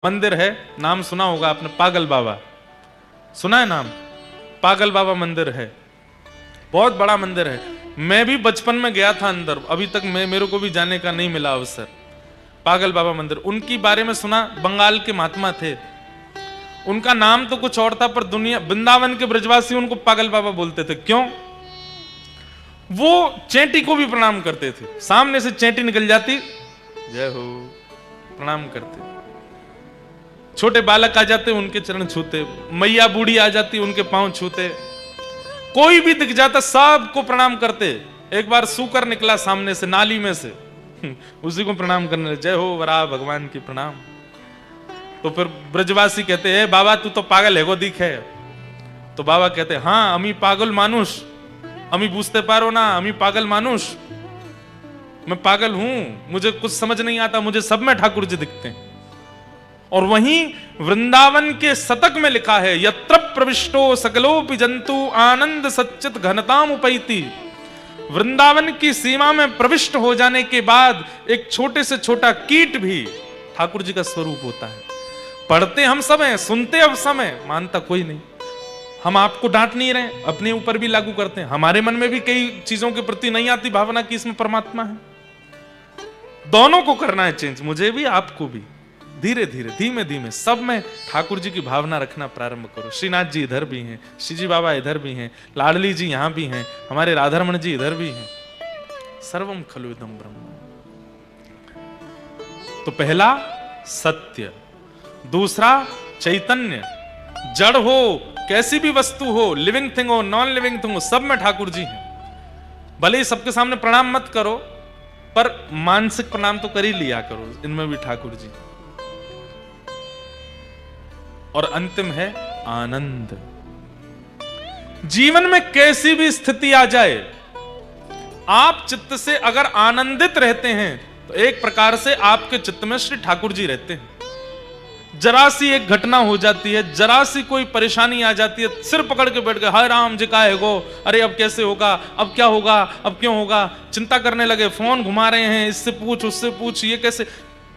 मंदिर है, नाम सुना होगा आपने, पागल बाबा, सुना है नाम? पागल बाबा मंदिर है, बहुत बड़ा मंदिर है। मैं भी बचपन में गया था अंदर, अभी तक मेरे को भी जाने का नहीं मिला अवसर। पागल बाबा मंदिर, उनकी बारे में सुना, बंगाल के महात्मा थे। उनका नाम तो कुछ और था, पर दुनिया, वृंदावन के ब्रजवासी उनको पागल बाबा बोलते थे। क्यों? वो चेंटी को भी प्रणाम करते थे। सामने से चेंटी निकल जाती, जय हो, प्रणाम करते। छोटे बालक आ जाते, उनके चरण छूते। मैया बूढ़ी आ जाती, उनके पांव छूते। कोई भी दिख जाता, सबको प्रणाम करते। एक बार सूकर निकला सामने से, नाली में से, उसी को प्रणाम करने, जय हो वराह भगवान की प्रणाम। तो फिर ब्रजवासी कहते हैं, बाबा तू तो पागल है, को दिखे। तो बाबा कहते, हाँ अमी पागल मानुष, अमी बूझते पारो ना, अमी पागल मानुष, मैं पागल हूं, मुझे कुछ समझ नहीं आता, मुझे सब में ठाकुर जी दिखते हैं। और वहीं वृंदावन के शतक में लिखा है, यत्र प्रविष्टो सकलोपि जंतु आनंद सच्चित घनताम उपैति। वृंदावन की सीमा में प्रविष्ट हो जाने के बाद एक छोटे से छोटा कीट भी ठाकुर जी का स्वरूप होता है। पढ़ते हम सब हैं, सुनते अब सब हैं, मानता कोई नहीं। हम आपको डांट नहीं रहे, अपने ऊपर भी लागू करते हैं। हमारे मन में भी कई चीजों के प्रति नहीं आती भावना कि इसमें परमात्मा है। दोनों को करना है चेंज, मुझे भी आपको भी। धीरे धीरे, धीमे धीमे सब में ठाकुर जी की भावना रखना प्रारंभ करो। श्रीनाथ जी इधर भी हैं, श्रीजी बाबा इधर भी हैं, लाडली जी यहां भी हैं, हमारे राधारमण जी इधर भी हैं। सर्वम खलु इदं ब्रह्म। तो पहला सत्य, दूसरा चैतन्य। जड़ हो, कैसी भी वस्तु हो, लिविंग थिंग हो, नॉन लिविंग थिंग हो, सब में ठाकुर जी हैं। भले ही सबके सामने प्रणाम मत करो, पर मानसिक प्रणाम तो कर ही लिया करो, इनमें भी ठाकुर जी। और अंतिम है आनंद। जीवन में कैसी भी स्थिति आ जाए, आप चित्त से अगर आनंदित रहते हैं तो एक प्रकार से आपके चित्त में श्री ठाकुर जी रहते हैं। जरा सी एक घटना हो जाती है, जरा सी कोई परेशानी आ जाती है, सिर पकड़ के बैठ गए, हाय राम जी का है गो, अरे अब कैसे होगा, अब क्या होगा, अब क्यों होगा, चिंता करने लगे, फोन घुमा रहे हैं, इससे पूछ उससे पूछ, ये कैसे।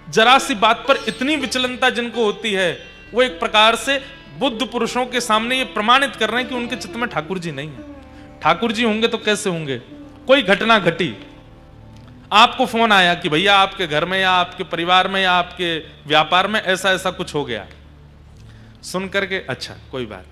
जरा सी बात पर इतनी विचलनता जिनको होती है, वो एक प्रकार से बुद्ध पुरुषों के सामने ये प्रमाणित कर रहे हैं कि उनके चित्त में ठाकुर जी नहीं है। ठाकुर जी होंगे तो कैसे होंगे। कोई घटना घटी, आपको फोन आया कि भैया आपके घर में या आपके परिवार में या आपके व्यापार में ऐसा ऐसा कुछ हो गया। सुन करके अच्छा कोई बात,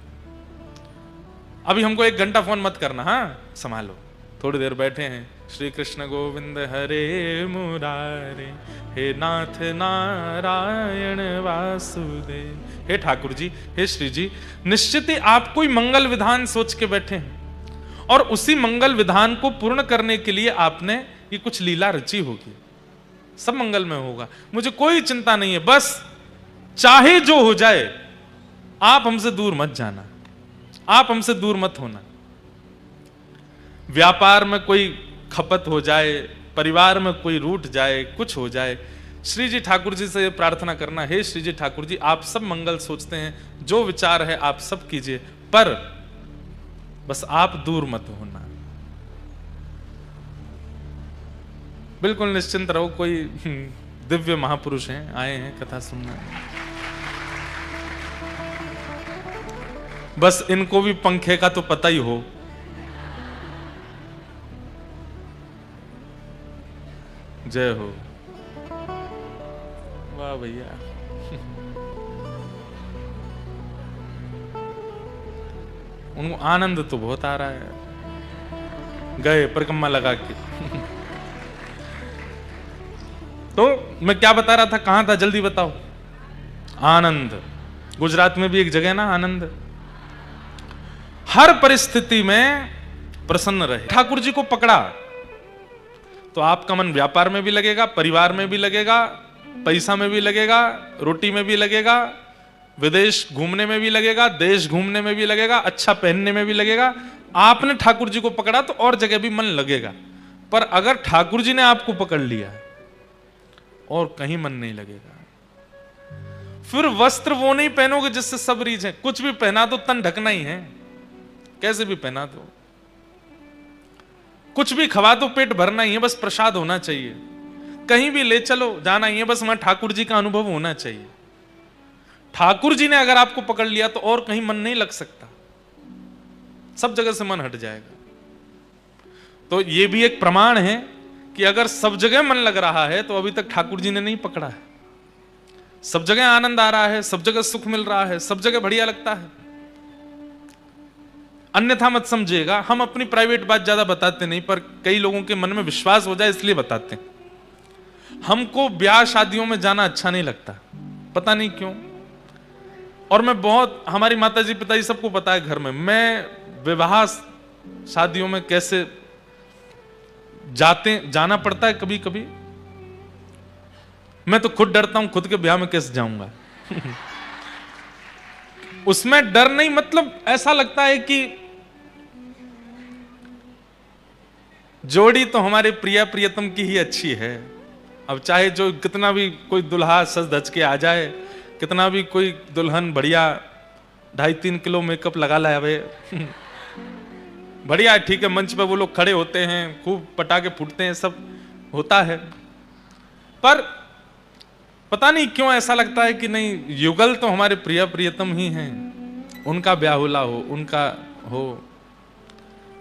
अभी हमको 1 घंटा फोन मत करना, हाँ संभालो, थोड़ी देर बैठे हैं, श्री कृष्ण गोविंद हरे मुरारे, हे नाथ नारायण वासुदेव, हे ठाकुर जी, हे श्री जी। निश्चित ही आप कोई मंगल विधान सोच के बैठे हैं और उसी मंगल विधान को पूर्ण करने के लिए आपने ये कुछ लीला रची होगी। सब मंगल में होगा, मुझे कोई चिंता नहीं है, बस चाहे जो हो जाए आप हमसे दूर मत जाना, आप हमसे दूर मत होना। व्यापार में कोई खपत हो जाए, परिवार में कोई रूठ जाए, कुछ हो जाए, श्री जी ठाकुर जी से प्रार्थना करना, हे श्री जी ठाकुर जी, आप सब मंगल सोचते हैं, जो विचार है आप सब कीजिए, पर बस आप दूर मत होना। बिल्कुल निश्चिंत रहो, कोई दिव्य महापुरुष हैं, आए हैं कथा सुनना, बस इनको भी पंखे का तो पता ही हो। जय हो, वाह भैया। उनको आनंद तो बहुत आ रहा है, गए परिक्रमा लगा के। तो मैं क्या बता रहा था, कहां था, जल्दी बताओ। आनंद, गुजरात में भी एक जगह ना आनंद। हर परिस्थिति में प्रसन्न रहे। ठाकुर जी को पकड़ा तो आपका मन व्यापार में भी लगेगा, परिवार में भी लगेगा, पैसा में भी लगेगा, रोटी में भी लगेगा, विदेश घूमने में भी लगेगा, देश घूमने में भी लगेगा, अच्छा पहनने में भी लगेगा। आपने ठाकुर जी को पकड़ा तो और जगह भी मन लगेगा, पर अगर ठाकुर जी ने आपको पकड़ लिया और कहीं मन नहीं लगेगा। फिर वस्त्र वो नहीं पहनोगे जिससे सब रीझ है। कुछ भी पहना दो, तन ढकना ही है, कैसे भी पहना दो। कुछ भी खवा दो, पेट भरना ही है, बस प्रसाद होना चाहिए। कहीं भी ले चलो, जाना ही है, बस वहां ठाकुर जी का अनुभव होना चाहिए। ठाकुर जी ने अगर आपको पकड़ लिया तो और कहीं मन नहीं लग सकता, सब जगह से मन हट जाएगा। तो ये भी एक प्रमाण है कि अगर सब जगह मन लग रहा है तो अभी तक ठाकुर जी ने नहीं पकड़ा है। सब जगह आनंद आ रहा है, सब जगह सुख मिल रहा है, सब जगह बढ़िया लगता है, अन्यथा मत समझिएगा। हम अपनी प्राइवेट बात ज्यादा बताते नहीं, पर कई लोगों के मन में विश्वास हो जाए इसलिए बताते हैं। हमको ब्याह शादियों में जाना अच्छा नहीं लगता, पता नहीं क्यों। और मैं बहुत, हमारी माताजी पिताजी सबको पता है घर में, मैं विवाह शादियों में कैसे जाना पड़ता है कभी कभी। मैं तो खुद डरता हूं, खुद के ब्याह में कैसे जाऊंगा। उसमें डर नहीं, मतलब ऐसा लगता है कि जोड़ी तो हमारे प्रिया प्रियतम की ही अच्छी है। अब चाहे जो कितना भी कोई दुल्हा सज धज के आ जाए, कितना भी कोई दुल्हन बढ़िया 2.5-3 किलो मेकअप लगा लावे, बढ़िया है, ठीक है, मंच पे वो लोग खड़े होते हैं, खूब पटाखे फूटते हैं, सब होता है, पर पता नहीं क्यों ऐसा लगता है कि नहीं, युगल तो हमारे प्रिय प्रियतम ही हैं, उनका ब्याहुला हो, उनका हो।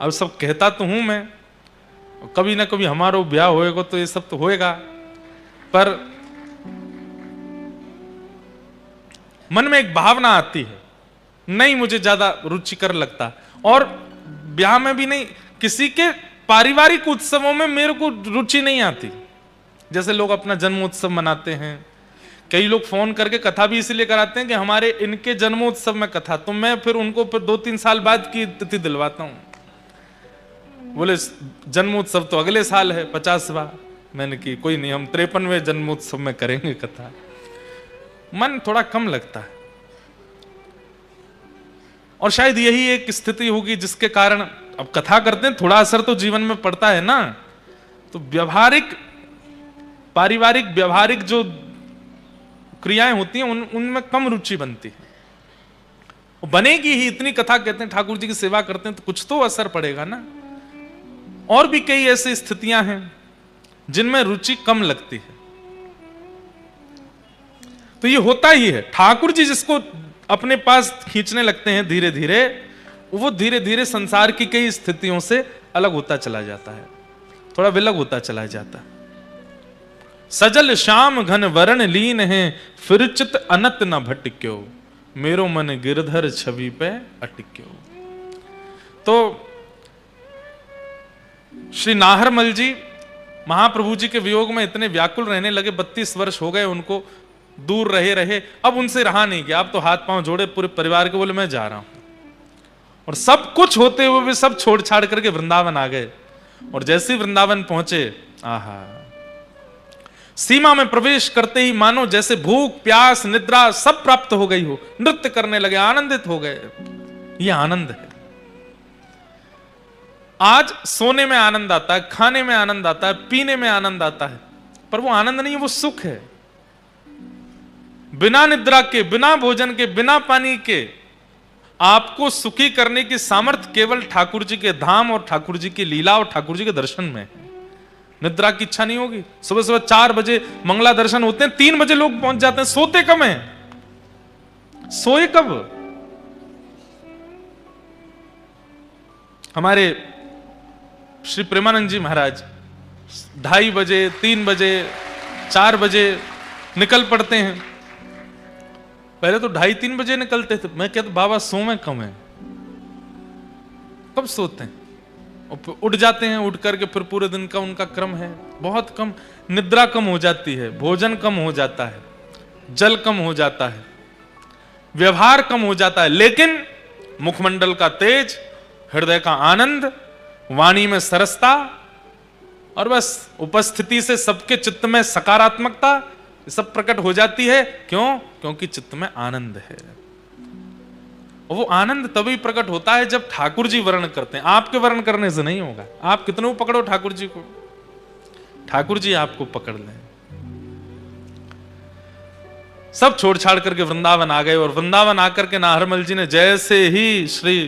अब सब कहता तो हूं मैं, कभी ना कभी हमारा ब्याह होएगा तो ये सब तो होएगा, पर मन में एक भावना आती है, नहीं मुझे ज्यादा रुचिकर लगता। और ब्याह में भी नहीं, किसी के पारिवारिक उत्सवों में मेरे को रुचि नहीं आती। जैसे लोग अपना जन्मोत्सव मनाते हैं, कई लोग फोन करके कथा भी इसलिए कराते हैं कि हमारे इनके जन्मोत्सव में कथा, तो मैं फिर उनको फिर 2-3 साल बाद की तिथि दिलवाता हूं। बोले जन्मोत्सव तो अगले साल है 50वां। मैंने की कोई नहीं, हम 53वें जन्मोत्सव में करेंगे कथा। मन थोड़ा कम लगता है, और शायद यही एक स्थिति होगी जिसके कारण अब कथा करते हैं, थोड़ा असर तो जीवन में पड़ता है ना, तो व्यावहारिक पारिवारिक व्यावहारिक जो क्रियाएं होती हैं उनमें कम रुचि बनती है। वो बनेगी ही, इतनी कथा कहते हैं, ठाकुर जी की सेवा करते हैं, तो कुछ तो असर पड़ेगा ना। और भी कई ऐसी स्थितियां हैं जिनमें रुचि कम लगती है। तो ये होता ही है, ठाकुर जी जिसको अपने पास खींचने लगते हैं धीरे धीरे, वो धीरे धीरे संसार की कई स्थितियों से अलग होता चला जाता है, थोड़ा विलग होता चला जाता है। सजल श्याम घन वरण लीन है, फिर चित अनत न भटक्यो, मेरो मन गिरधर छवि पे अटक्यो। तो श्री नाहरमल जी महाप्रभु जी के वियोग में इतने व्याकुल रहने लगे, 32 वर्ष हो गए उनको, दूर रहे रहे, अब उनसे रहा नहीं गया। अब तो हाथ पांव जोड़े पूरे परिवार के, बोले मैं जा रहा हूं। और सब कुछ होते हुए भी सब छोड़ छाड़ करके वृंदावन आ गए। और जैसे ही वृंदावन पहुंचे, आहा, सीमा में प्रवेश करते ही मानो जैसे भूख प्यास निद्रा सब प्राप्त हो गई हो, नृत्य करने लगे, आनंदित हो गए। यह आनंद है। आज सोने में आनंद आता है, खाने में आनंद आता है, पीने में आनंद आता है, पर वो आनंद नहीं है, वो सुख है। बिना निद्रा के, बिना भोजन के, बिना पानी के आपको सुखी करने की सामर्थ्य केवल ठाकुर जी के धाम और ठाकुर जी की लीला और ठाकुर जी के दर्शन में है। निद्रा की इच्छा नहीं होगी। सुबह सुबह 4 बजे मंगला दर्शन होते हैं, 3 बजे लोग पहुंच जाते हैं, सोते कब हैं, सोए कब? हमारे श्री प्रेमानंद जी महाराज 2:30 बजे 3 बजे 4 बजे निकल पड़ते हैं। पहले तो 2:30-3 बजे निकलते थे। मैं कहता बाबा सोवे कम है, कब सोते हैं? उठ जाते हैं, उठ करके फिर पूरे दिन का उनका क्रम है बहुत कम। निद्रा कम हो जाती है, भोजन कम हो जाता है, जल कम हो जाता है, व्यवहार कम हो जाता है, लेकिन मुखमंडल का तेज, हृदय का आनंद, वाणी में सरसता, और बस उपस्थिति से सबके चित्त में सकारात्मकता सब प्रकट हो जाती है। क्यों? क्योंकि चित्त में आनंद है। और वो आनंद तभी प्रकट होता है जब ठाकुर जी वर्ण करते हैं। आपके वर्ण करने से नहीं होगा। आप कितने पकड़ो ठाकुर जी को, ठाकुर जी आपको पकड़ लें। सब छोड़ छाड़ करके वृंदावन आ गए। और वृंदावन आकर के नाहरमल जी ने जैसे ही श्री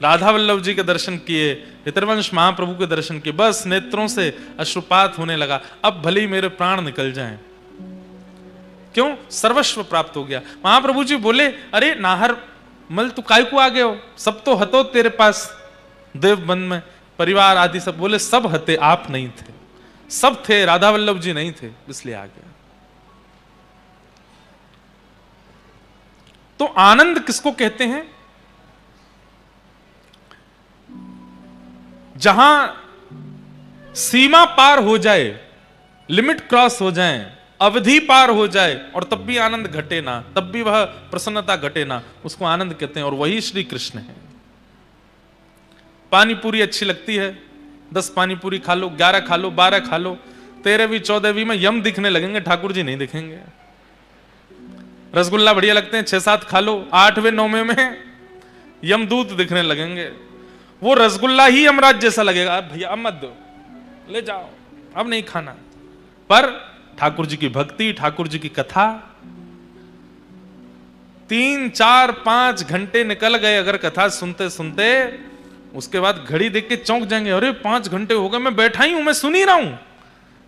राधा वल्लभ जी के दर्शन किए, हितरवंश महाप्रभु के दर्शन किए, बस नेत्रों से अश्रुपात होने लगा। अब भले ही मेरे प्राण निकल जाएं, क्यों? सर्वस्व प्राप्त हो गया। महाप्रभु जी बोले, अरे नाहर मल तू काय को आ गए हो, सब तो हतो तेरे पास देव बन में, परिवार आदि सब। बोले सब हते, आप नहीं थे। सब थे, राधा वल्लभ जी नहीं थे, इसलिए आ गया। तो आनंद किसको कहते हैं? जहां सीमा पार हो जाए, लिमिट क्रॉस हो जाए, अवधि पार हो जाए, और तब भी आनंद घटे ना, तब भी वह प्रसन्नता घटे ना, उसको आनंद कहते हैं। और वही श्री कृष्ण है। पानी पूरी अच्छी लगती है, 10 पानी पूरी खा लो, 11 खा लो, 12 खा लो, 13वीं 14वीं में यम दिखने लगेंगे, ठाकुर जी नहीं दिखेंगे। रसगुल्ला बढ़िया लगते हैं, 6-7 खा लो, 8वें 9वें में यमदूत दिखने लगेंगे। वो रसगुल्ला ही यमराज जैसा लगेगा, भैया अब मत दो, ले जाओ, अब नहीं खाना। पर ठाकुर जी की भक्ति, ठाकुर जी की कथा, 3, 4, 5 घंटे निकल गए अगर कथा सुनते सुनते, उसके बाद घड़ी देख के चौंक जाएंगे, अरे 5 घंटे हो गए, मैं बैठा ही हूं, मैं सुन ही रहा हूं,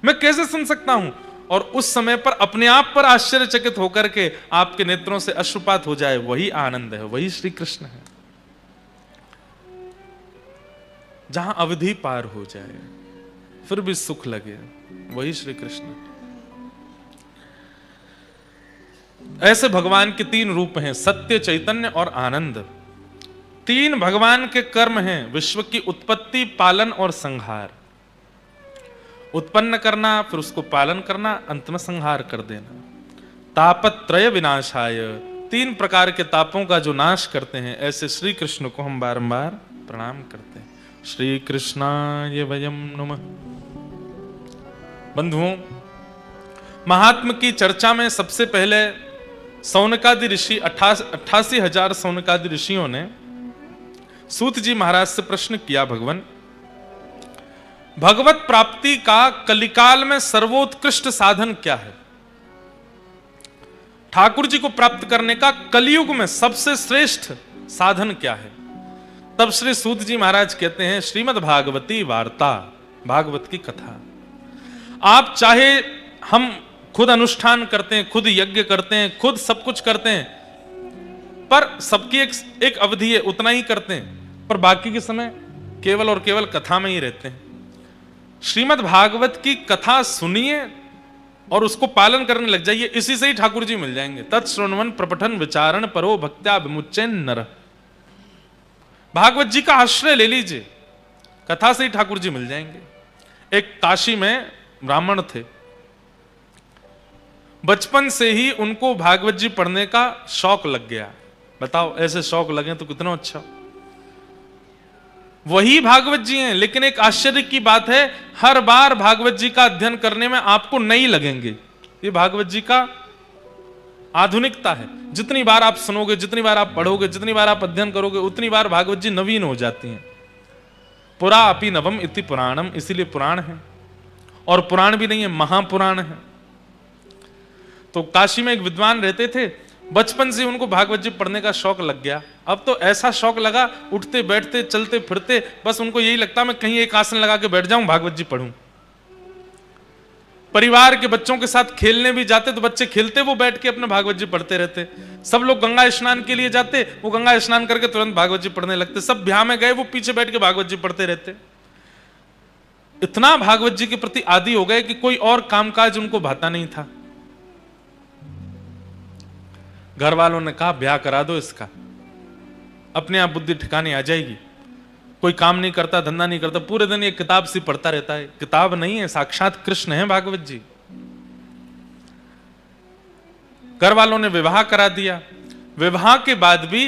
मैं कैसे सुन सकता हूं? और उस समय पर अपने आप पर आश्चर्यचकित होकर के आपके नेत्रों से अश्रुपात हो जाए, वही आनंद है, वही श्री कृष्ण है। जहां अवधि पार हो जाए फिर भी सुख लगे, वही श्री कृष्ण। ऐसे भगवान के 3 रूप हैं, सत्य, चैतन्य और आनंद। 3 भगवान के कर्म हैं, विश्व की उत्पत्ति, पालन और संहार। उत्पन्न करना, फिर उसको पालन करना, अंत में संहार कर देना। तापत्रय विनाशाय, 3 प्रकार के तापों का जो नाश करते हैं, ऐसे श्री कृष्ण को हम बारंबार प्रणाम करते हैं। श्री कृष्णाय वयम नमः। बंधुओं, महात्म की चर्चा में सबसे पहले सौनकादि ऋषि 88,000 सौनकादि ऋषियों ने सूत जी महाराज से प्रश्न किया, भगवान भगवत प्राप्ति का कलिकाल में सर्वोत्कृष्ट साधन क्या है? ठाकुर जी को प्राप्त करने का कलियुग में सबसे श्रेष्ठ साधन क्या है? तब श्री सूत जी महाराज कहते हैं, श्रीमद् भागवती वार्ता, भागवत की कथा। आप चाहे हम खुद अनुष्ठान करते हैं, खुद यज्ञ करते हैं, खुद सब कुछ करते हैं, पर सबकी एक अवधि है, उतना ही करते हैं, पर बाकी के समय केवल और केवल कथा में ही रहते हैं। श्रीमद् भागवत की कथा सुनिए और उसको पालन करने लग जाइए, इसी से ही ठाकुर जी मिल जाएंगे। तत्श्रवण प्रपठन विचारण परो भक्त्या विमुच्चैन नर। भागवत जी का आश्रय ले लीजिए, कथा से ही ठाकुर जी मिल जाएंगे। एक काशी में ब्राह्मण थे, बचपन से ही उनको भागवत जी पढ़ने का शौक लग गया। बताओ, ऐसे शौक लगे तो कितना अच्छा। वही भागवत जी हैं, लेकिन एक आश्चर्य की बात है, हर बार भागवत जी का अध्ययन करने में आपको नई लगेंगे। ये भागवत जी का आधुनिकता है। जितनी बार आप सुनोगे, जितनी बार आप पढ़ोगे, जितनी बार आप अध्ययन करोगे, उतनी बार भागवत जी नवीन हो जाती हैं। पुरा अपि नवम इति पुराणम, इसीलिए पुराण है। और पुराण भी नहीं है, महापुराण है। तो काशी में एक विद्वान रहते थे, बचपन से उनको भागवत जी पढ़ने का शौक लग गया। अब तो ऐसा शौक लगा, उठते बैठते चलते फिरते बस उनको यही लगता मैं कहीं एक आसन लगा के बैठ जाऊं, भागवत जी पढ़ूं। परिवार के बच्चों के साथ खेलने भी जाते तो बच्चे खेलते, वो बैठ के अपने भागवत जी पढ़ते रहते। सब लोग गंगा स्नान के लिए जाते, वो गंगा स्नान करके तुरंत भागवत जी पढ़ने लगते। सब ब्याह में गए, वो पीछे बैठ के भागवत जी पढ़ते रहते। इतना भागवत जी के प्रति आदी हो गए कि कोई और कामकाज उनको भाता नहीं था। घर वालों ने कहा ब्याह करा दो इसका, अपने आप बुद्धि ठिकाने आ जाएगी। कोई काम नहीं करता, धंधा नहीं करता, पूरे दिन ये किताब सी पढ़ता रहता है। किताब नहीं है, साक्षात कृष्ण है भागवत जी। घर वालों ने विवाह करा दिया। विवाह के बाद भी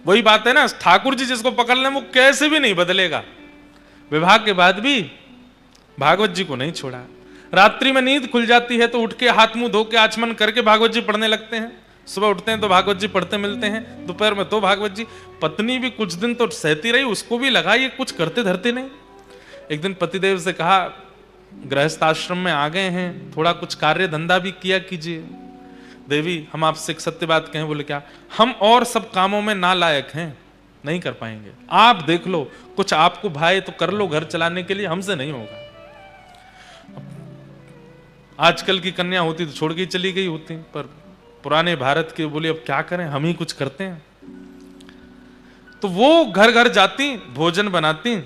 वही बात है ना, ठाकुर जी जिसको पकड़ लें वो कैसे भी नहीं बदलेगा। विवाह के बाद भी भागवत जी को नहीं छोड़ा। रात्रि में नींद खुल जाती है तो उठ के हाथ मुंह धो के आचमन करके भागवत जी पढ़ने लगते हैं। सुबह उठते हैं तो भागवत जी पढ़ते मिलते हैं, दोपहर में तो भागवत जी। पत्नी भी कुछ दिन तो सहती रही, उसको भी लगा ये कुछ करते धरते नहीं। एक दिन पतिदेव से कहा गृहस्थ आश्रम में आ गए हैं, थोड़ा कुछ कार्य धंधा भी किया कीजिए। देवी हम आपसे एक सत्य बात कहें। बोले क्या? हम और सब कामों में नालायक हैं, नहीं कर पाएंगे। आप देख लो, कुछ आपको भाई तो कर लो घर चलाने के लिए, हमसे नहीं होगा। आजकल की कन्या होती तो छोड़ के ही चली गई होती, पर पुराने भारत के बोले अब क्या करें, हम ही कुछ करते हैं। तो वो घर घर जाती, भोजन बनाती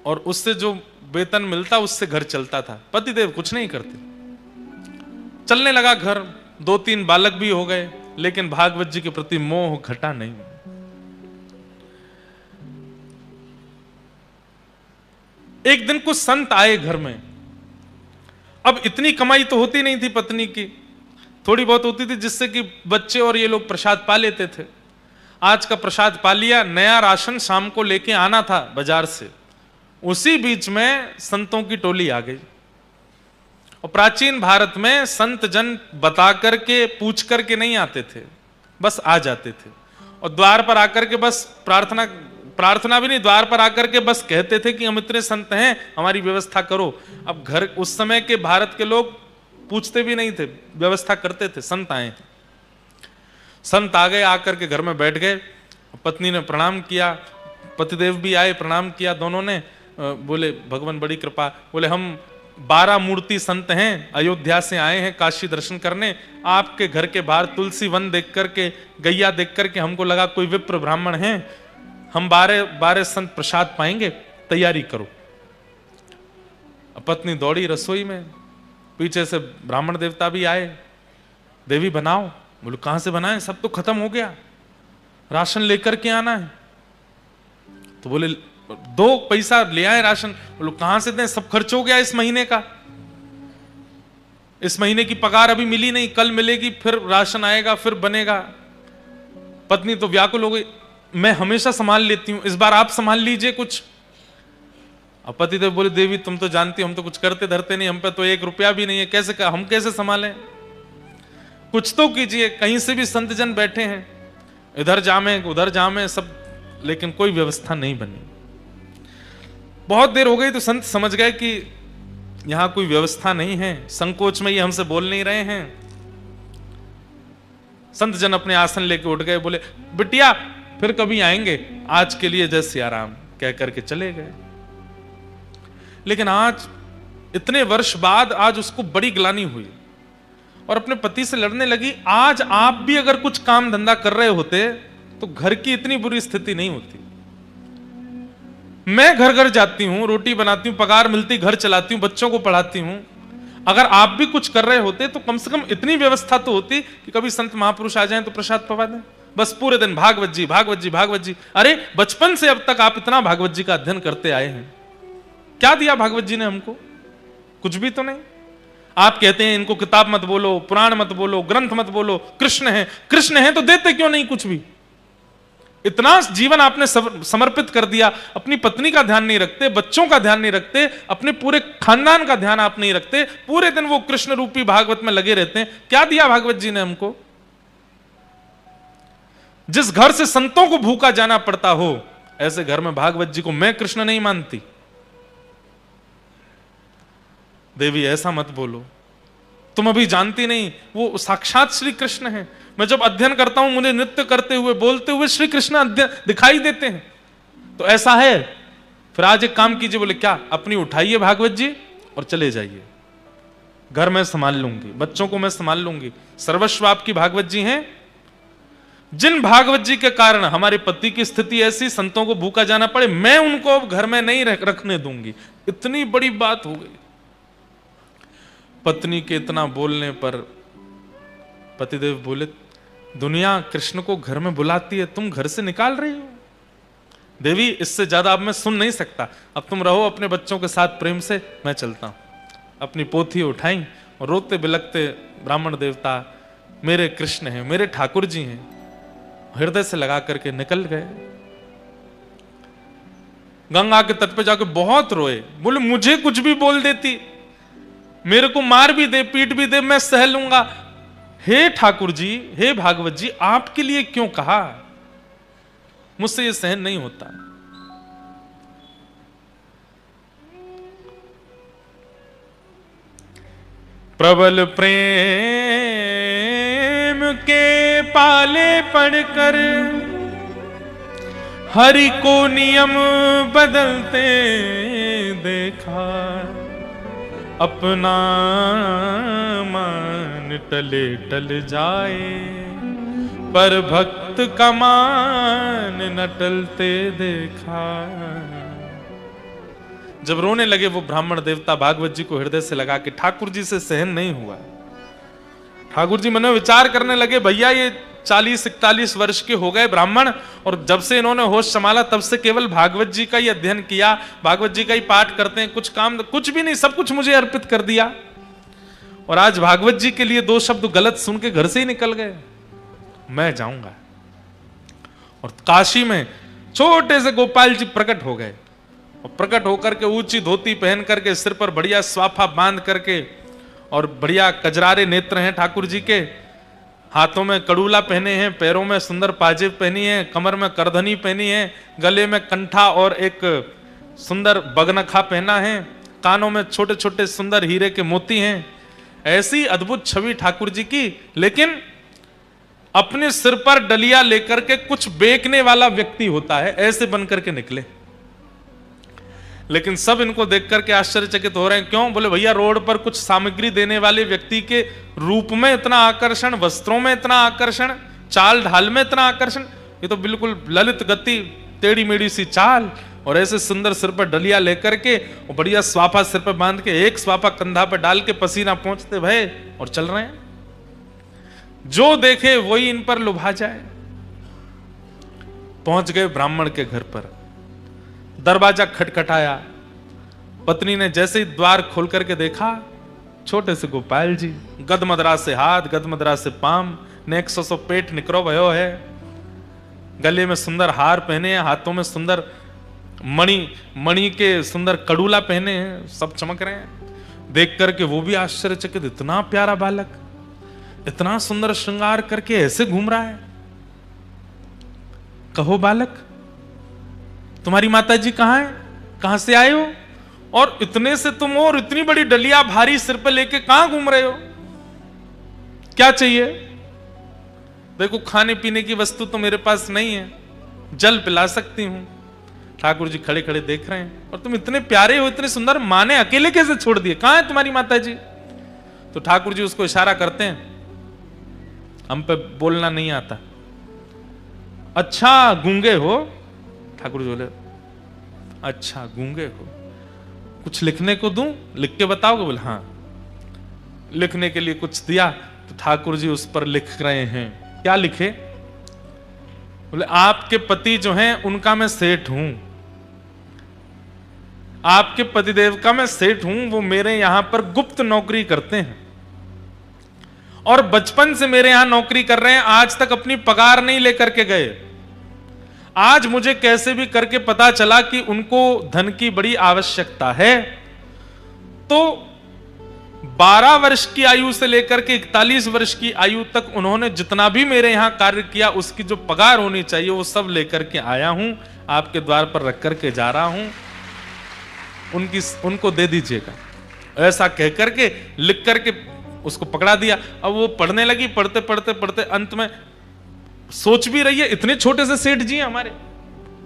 और उससे जो वेतन मिलता उससे घर चलता था। पतिदेव कुछ नहीं करते। चलने लगा घर, 2-3 बालक भी हो गए, लेकिन भागवत जी के प्रति मोह घटा नहीं। एक दिन कुछ संत आए घर में। अब इतनी कमाई तो होती नहीं थी पत्नी की, थोड़ी बहुत होती थी जिससे कि बच्चे और ये लोग प्रसाद पा लेते थे। आज का प्रसाद पा लिया, नया राशन शाम को लेके आना था बाजार से। उसी बीच में संतों की टोली आ गई। और प्राचीन भारत में संत जन बता करके पूछ करके नहीं आते थे, बस आ जाते थे। और द्वार पर आकर के बस प्रार्थना भी नहीं, द्वार पर आकर के बस कहते थे कि हम इतने संत हैं, हमारी व्यवस्था करो। अब घर, उस समय के भारत के लोग पूछते भी नहीं थे, व्यवस्था करते थे। संत आए, संत आ गए, आकर के घर में बैठ गए। पत्नी ने प्रणाम किया, पतिदेव भी आए, प्रणाम किया दोनों ने। बोले भगवान बड़ी कृपा, बोले हम 12 मूर्ति संत हैं, अयोध्या से आए हैं काशी दर्शन करने। आपके घर के बाहर तुलसी वन देख करके, गैया देख करके हमको लगा कोई विप्र ब्राह्मण हैं, हम 12 संत प्रसाद पाएंगे, तैयारी करो। पत्नी दौड़ी रसोई में, पीछे से ब्राह्मण देवता भी आए, देवी बनाओ। बोलो कहां से बनाए, सब तो खत्म हो गया, राशन लेकर के आना है। तो बोले 2 पैसा ले आए राशन। बोलो कहां से दें, सब खर्च हो गया इस महीने का, इस महीने की पगार अभी मिली नहीं, कल मिलेगी, फिर राशन आएगा, फिर बनेगा। पत्नी तो व्याकुल हो गई, मैं हमेशा संभाल लेती हूं, इस बार आप संभाल लीजिए कुछ। अब पतिदेव बोले देवी तुम तो जानती हो हम तो कुछ करते धरते नहीं, हम पे तो 1 रुपया भी नहीं है, कैसे हम कैसे संभालें, कुछ तो कीजिए। कहीं से भी संत जन बैठे हैं, इधर जामे उधर जामे सब, लेकिन कोई व्यवस्था नहीं बनी। बहुत देर हो गई तो संत समझ गए कि यहां कोई व्यवस्था नहीं है, संकोच में ये हमसे बोल नहीं रहे हैं। संत जन अपने आसन लेके उठ गए, बोले बिटिया फिर कभी आएंगे, आज के लिए जय सिया राम कह करके चले गए। लेकिन आज इतने वर्ष बाद आज उसको बड़ी ग्लानि हुई और अपने पति से लड़ने लगी। आज आप भी अगर कुछ काम धंधा कर रहे होते तो घर की इतनी बुरी स्थिति नहीं होती। मैं घर घर जाती हूं, रोटी बनाती हूं, पगार मिलती, घर चलाती हूं, बच्चों को पढ़ाती हूं। अगर आप भी कुछ कर रहे होते तो कम से कम इतनी व्यवस्था तो होती कि कभी संत महापुरुष आ जाएं तो प्रसाद पवा दें। बस पूरे दिन भागवत जी भागवत जी भागवत जी। अरे बचपन से अब तक आप इतना भागवत जी का अध्ययन करते आए हैं, क्या दिया भागवत जी ने हमको? कुछ भी तो नहीं। आप कहते हैं इनको किताब मत बोलो, पुराण मत बोलो, ग्रंथ मत बोलो, कृष्ण है, कृष्ण है तो देते क्यों नहीं कुछ भी? इतना जीवन आपने समर्पित कर दिया, अपनी पत्नी का ध्यान नहीं रखते, बच्चों का ध्यान नहीं रखते, अपने पूरे खानदान का ध्यान आप नहीं रखते, पूरे दिन वो कृष्ण रूपी भागवत में लगे रहते हैं। क्या दिया भागवत जी ने हमको? जिस घर से संतों को भूखा जाना पड़ता हो, ऐसे घर में भागवत जी को मैं कृष्ण नहीं मानती। देवी ऐसा मत बोलो, तुम अभी जानती नहीं, वो साक्षात श्री कृष्ण है। मैं जब अध्ययन करता हूं मुझे नृत्य करते हुए, बोलते हुए श्री कृष्ण दिखाई देते हैं। तो ऐसा है, फिर आज एक काम कीजिए। बोले क्या? अपनी उठाइए भागवत जी और चले जाइए, घर में संभाल लूंगी, बच्चों को मैं संभाल लूंगी, सर्वस्व आपकी भागवत जी हैं। जिन भागवत जी के कारण हमारे पति की स्थिति ऐसी, संतों को भूखा जाना पड़े, मैं उनको घर में नहीं रखने दूंगी। इतनी बड़ी बात हो गई। पत्नी के इतना बोलने पर पतिदेव बोले दुनिया कृष्ण को घर में बुलाती है, तुम घर से निकाल रही हो? देवी इससे ज्यादा अब मैं सुन नहीं सकता, अब तुम रहो अपने बच्चों के साथ प्रेम से, मैं चलता हूं। अपनी पोथी उठाई और रोते बिलखते ब्राह्मण देवता मेरे कृष्ण हैं, मेरे ठाकुर जी हैं, हृदय से लगा करके निकल गए। गंगा के तट पे जाकर बहुत रोए, बोले मुझे कुछ भी बोल देती, मेरे को मार भी दे, पीट भी दे, मैं सह लूंगा। हे ठाकुर जी, हे भागवत जी, आपके लिए क्यों कहा? मुझसे ये सहन नहीं होता। प्रबल प्रेम के पाले पड़कर हरि को नियम बदलते देखा, अपना मान टले टल जाए, पर भक्त का मान न टलते देखा। जब रोने लगे वो ब्राह्मण देवता, भागवत जी को हृदय से लगा कि ठाकुर जी से सहन नहीं हुआ। ठाकुर जी मन में विचार करने लगे, भैया ये 40-41 वर्ष के हो गए ब्राह्मण, और जब से इन्होंने होश संभाला तब से केवल भागवत जी का ही अध्ययन किया, भागवत जी का ही पाठ करते हैं, कुछ काम कुछ भी नहीं, सब कुछ मुझे अर्पित कर दिया, और आज भागवत जी के लिए 2 शब्द गलत सुन के घर से ही निकल गए। मैं जाऊंगा। और काशी में छोटे से गोपाल जी प्रकट हो गए, और प्रकट होकर के ऊंची धोती पहन करके, सिर पर बढ़िया स्वाफा बांध करके, और बढ़िया कजरारे नेत्र हैं ठाकुर जी के, हाथों में कड़ूला पहने हैं, पैरों में सुंदर पाजेब पहनी है, कमर में करधनी पहनी है, गले में कंठा और एक सुंदर बगनखा पहना है, कानों में छोटे छोटे सुंदर हीरे के मोती हैं। ऐसी अद्भुत छवि ठाकुर जी की, लेकिन अपने सिर पर डलिया लेकर के कुछ बेचने वाला व्यक्ति होता है, ऐसे बन करके निकले। लेकिन सब इनको देख करके आश्चर्यचकित हो रहे हैं। क्यों? बोले भैया रोड पर कुछ सामग्री देने वाले व्यक्ति के रूप में इतना आकर्षण, वस्त्रों में इतना आकर्षण, चाल ढाल में इतना आकर्षण, ये तो बिल्कुल ललित गति, टेढ़ी मेढ़ी सी चाल, और ऐसे सुंदर सिर पर डलिया लेकर के, और बढ़िया स्वाफा सिर पर बांध के, एक स्वाफा कंधा पर डाल के, पसीना पहुंचते भय और चल रहे हैं। जो देखे वही इन पर लुभा जाए। पहुंच गए ब्राह्मण के घर पर, दरवाजा खटखटाया। पत्नी ने जैसे ही द्वार खोल करके देखा, छोटे से गोपाल जी, गदमदरा से हाथ, गदमदरा से पाम, नेक सो पेट निकरो भयो है, गले में सुंदर हार पहने हैं, हाथों में सुंदर मणि के सुंदर कड़ूला पहने हैं, सब चमक रहे हैं। देख करके वो भी आश्चर्यचकित, इतना प्यारा बालक, इतना सुंदर श्रृंगार करके ऐसे घूम रहा है। कहो बालक, तुम्हारी माता जी कहां है? कहां से आए हो? और इतने से तुम हो, और इतनी बड़ी डलिया भारी सिर पे लेके कहां घूम रहे हो? क्या चाहिए? देखो खाने पीने की वस्तु तो मेरे पास नहीं है, जल पिला सकती हूं। ठाकुर जी खड़े खड़े देख रहे हैं, और तुम इतने प्यारे हो, इतने सुंदर, मां ने अकेले कैसे छोड़ दिए? कहां है तुम्हारी माता जी? तो ठाकुर जी उसको इशारा करते हैं, हम पे बोलना नहीं आता। अच्छा गूंगे हो? ठाकुर जी बोले, अच्छा गूंगे हो, कुछ लिखने को दूं? लिख के बताओगे? बोले हाँ। लिखने के लिए कुछ दिया, तो ठाकुर जी उस पर लिख रहे हैं। क्या लिखे? बोले आपके पति जो हैं उनका मैं सेठ हूं, आपके पतिदेव का मैं सेठ हूं, वो मेरे यहां पर गुप्त नौकरी करते हैं, और बचपन से मेरे यहां नौकरी कर रहे हैं, आज तक अपनी पगार नहीं लेकर के गए। आज मुझे कैसे भी करके पता चला कि उनको धन की बड़ी आवश्यकता है, तो 12 वर्ष की आयु से लेकर के 41 वर्ष की आयु तक उन्होंने जितना भी मेरे यहां कार्य किया, उसकी जो पगार होनी चाहिए वो सब लेकर के आया हूं, आपके द्वार पर रख करके जा रहा हूं, उनको दे दीजिएगा। ऐसा कह करके लिख करके उसको पकड़ा दिया। अब वो पढ़ने लगी, पढ़ते पढ़ते पढ़ते अंत में सोच भी रही है, इतने छोटे से सेठ जी हैं हमारे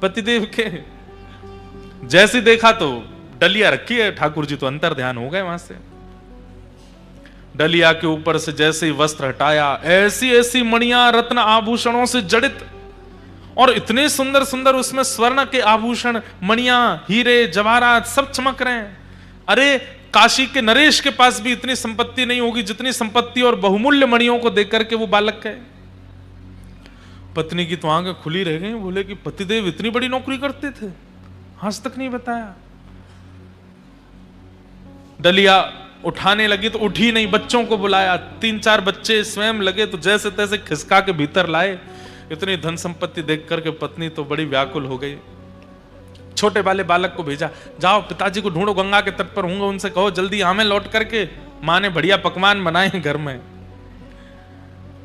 पतिदेव के। जैसे देखा तो डलिया रखी है, ठाकुर जी तो अंतर ध्यान हो गए वहां से। डलिया के ऊपर से जैसे ही वस्त्र हटाया, ऐसी ऐसी मणियां रत्न आभूषणों से जड़ित, और इतने सुंदर सुंदर उसमें स्वर्ण के आभूषण, मणियां, हीरे जवाहरात सब चमक रहे हैं। अरे काशी के नरेश के पास भी इतनी संपत्ति नहीं होगी जितनी संपत्ति और बहुमूल्य मणियों को देख करके वो बालक है। पत्नी की तो आंखें खुली रह गई, बोले कि पतिदेव इतनी बड़ी नौकरी करते थे, आज तक नहीं बताया। डलिया उठाने लगी तो उठी नहीं, बच्चों को बुलाया, 3-4 बच्चे स्वयं लगे तो जैसे तैसे खिसका के भीतर लाए। इतनी धन संपत्ति देख करके पत्नी तो बड़ी व्याकुल हो गई। छोटे वाले बालक को भेजा, जाओ पिताजी को ढूंढो, गंगा के तट पर होंगे, उनसे कहो जल्दी हमें लौट करके, माँ ने बढ़िया पकवान बनाए घर में।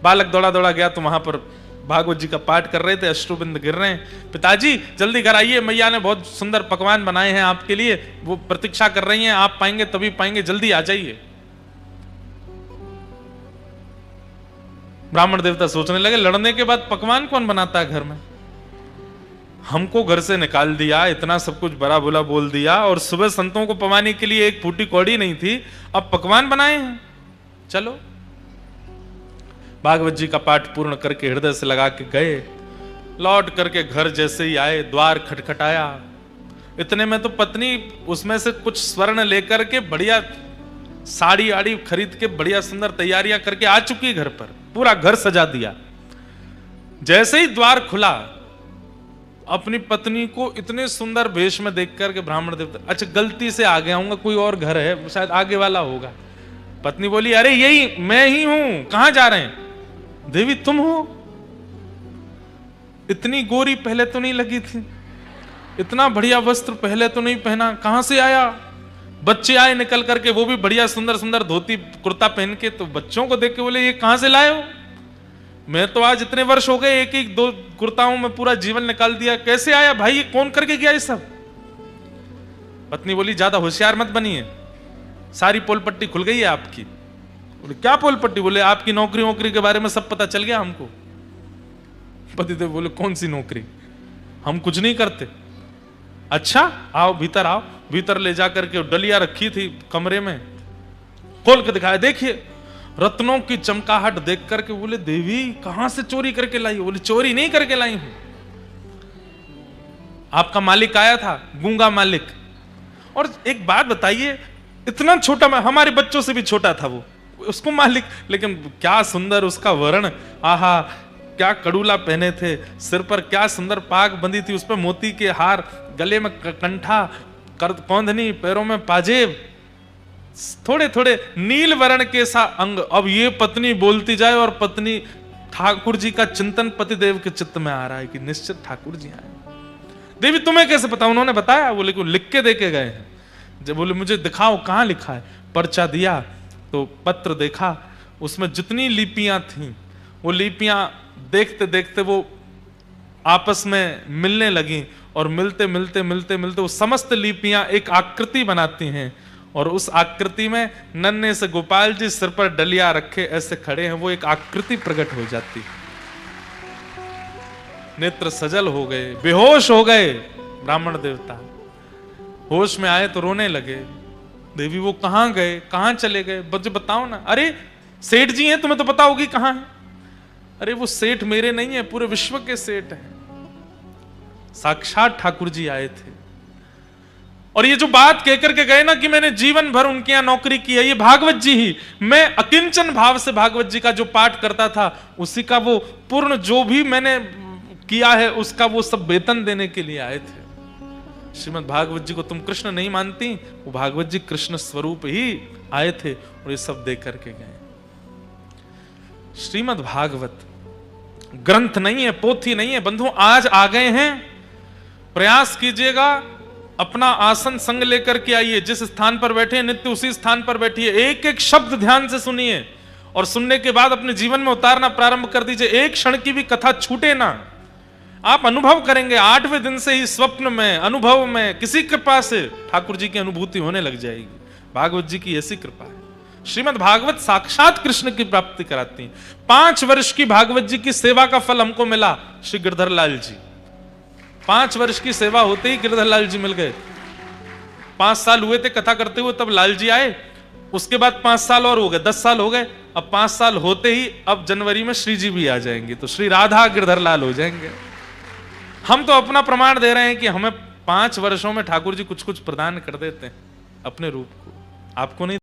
बालक दौड़ा दौड़ा गया तो वहां पर भागवत जी का पाठ कर रहे थे, अश्रुबिंद गिर रहे हैं। पिताजी जल्दी घर आइए, मैया ने बहुत सुंदर पकवान बनाए हैं आपके लिए, वो प्रतीक्षा कर रही हैं, आप पाएंगे तभी पाएंगे, जल्दी आ जाइए। ब्राह्मण देवता सोचने लगे, लड़ने के बाद पकवान कौन बनाता है घर में? हमको घर से निकाल दिया, इतना सब कुछ बड़ा बुरा बोल दिया, और सुबह संतों को पवाने के लिए एक फूटी कौड़ी नहीं थी, अब पकवान बनाए हैं। चलो, भागवत जी का पाठ पूर्ण करके हृदय से लगा के गए। लौट करके घर जैसे ही आए, द्वार खटखटाया। इतने में तो पत्नी उसमें से कुछ स्वर्ण लेकर के बढ़िया साड़ी आड़ी खरीद के बढ़िया सुंदर तैयारियां करके आ चुकी घर पर, पूरा घर सजा दिया। जैसे ही द्वार खुला, अपनी पत्नी को इतने सुंदर वेश में देख करके ब्राह्मण देवता, अच्छा गलती से आ गया हूँ, कोई और घर है, शायद आगे वाला होगा। पत्नी बोली, अरे यही मैं ही हूं, कहां जा रहे हैं? देवी तुम हो? इतनी गोरी पहले तो नहीं लगी थी, इतना बढ़िया वस्त्र पहले तो नहीं पहना, कहां से आया? बच्चे आए निकल करके, वो भी बढ़िया सुंदर सुंदर धोती कुर्ता पहन के, तो बच्चों को देख के बोले, ये कहां से लाए हो? मैं तो आज इतने वर्ष हो गए, एक एक दो कुर्ताओं में पूरा जीवन निकाल दिया, कैसे आया भाई? ये कौन करके गया ये सब? पत्नी बोली, ज्यादा होशियार मत बनिए, सारी पोल पट्टी खुल गई है आपकी। बोले, क्या पोल पट्टी? बोले, आपकी नौकरी वोकरी के बारे में सब पता चल गया हमको। पतिदेव बोले, कौन सी नौकरी? हम कुछ नहीं करते। अच्छा आओ भीतर आओ। भीतर ले जाकर के डलिया रखी थी कमरे में, खोल के दिखाया, देखिए रत्नों की चमकाहट देख करके बोले, देवी कहां से चोरी करके लाई? बोले, चोरी नहीं करके लाई हूं, आपका मालिक आया था, गूंगा मालिक। और एक बात बताइए, इतना छोटा, हमारे बच्चों से भी छोटा था वो, उसको मालिक, लेकिन क्या सुंदर उसका वर्ण, आहा क्या कड़ूला पहने थे, सिर पर क्या सुंदर पाग बंधी थी, उस पर मोती के हार, गले में कंठा, कौंधनी, पैरों में पाजेब, थोड़े थोड़े नील वर्ण के सा अंग। अब ये पत्नी बोलती जाए, और पत्नी ठाकुर जी का चिंतन पतिदेव के चित्त में आ रहा है कि निश्चित ठाकुर जी आए। देवी तुम्हें कैसे पता? उन्होंने बताया। बोले कि लिख के दे के गए हैं। जब बोले मुझे दिखाओ कहां लिखा है। पर्चा दिया तो पत्र देखा, उसमें जितनी लिपियां थी वो लिपियां देखते देखते वो आपस में मिलने लगी, और मिलते मिलते मिलते मिलते वो समस्त लिपियां एक आकृति बनाती हैं, और उस आकृति में नन्हे से गोपाल जी सिर पर डलिया रखे ऐसे खड़े हैं, वो एक आकृति प्रकट हो जाती। नेत्र सजल हो गए, बेहोश हो गए ब्राह्मण देवता। होश में आए तो रोने लगे। देवी वो कहां गए, कहां चले गए, मुझे बताओ ना। अरे सेठ जी हैं, तुम्हें तो पता होगी कहां है। अरे वो सेठ मेरे नहीं है, पूरे विश्व के सेठ हैं, साक्षात ठाकुर जी आए थे। और ये जो बात कहकर के गए ना कि मैंने जीवन भर उनके यहां नौकरी की है, ये भागवत जी ही, मैं अकिंचन भाव से भागवत जी का जो पाठ करता था, उसी का वो पूर्ण जो भी मैंने किया है उसका वो सब वेतन देने के लिए आए थे। श्रीमद् भागवत जी को तुम कृष्ण नहीं मानती, वो भागवत जी कृष्ण स्वरूप ही आए थे, और ये सब दे करके गए। श्रीमद् भागवत ग्रंथ नहीं है, पोथी नहीं है बंधु, आज आ गए हैं। प्रयास कीजिएगा, अपना आसन संग लेकर के आइए, जिस स्थान पर बैठे हैं नित्य उसी स्थान पर बैठिए, एक एक शब्द ध्यान से सुनिए, और सुनने के बाद अपने जीवन में उतारना प्रारंभ कर दीजिए। एक क्षण की भी कथा छूटे ना। आप अनुभव करेंगे, 8वें दिन से ही स्वप्न में, अनुभव में, किसी कृपा से ठाकुर जी की अनुभूति होने लग जाएगी। भागवत जी की ऐसी कृपा है। श्रीमद् भागवत साक्षात कृष्ण की प्राप्ति कराती है। 5 वर्ष की भागवत जी की सेवा का फल हमको मिला। श्री गिरधर लाल जी, 5 वर्ष की सेवा होते ही गिरधर लाल जी मिल गए। 5 साल हुए थे कथा करते हुए, तब लाल जी आए। उसके बाद 5 साल और हो गए, 10 साल हो गए। अब 5 साल होते ही अब जनवरी में श्री जी भी आ जाएंगे, तो श्री राधा गिरधर लाल हो जाएंगे। हम तो अपना प्रमाण दे रहे हैं कि हमें 5 वर्षों में ठाकुर जी कुछ कुछ प्रदान कर देते हैं अपने रूप को, आपको नहीं।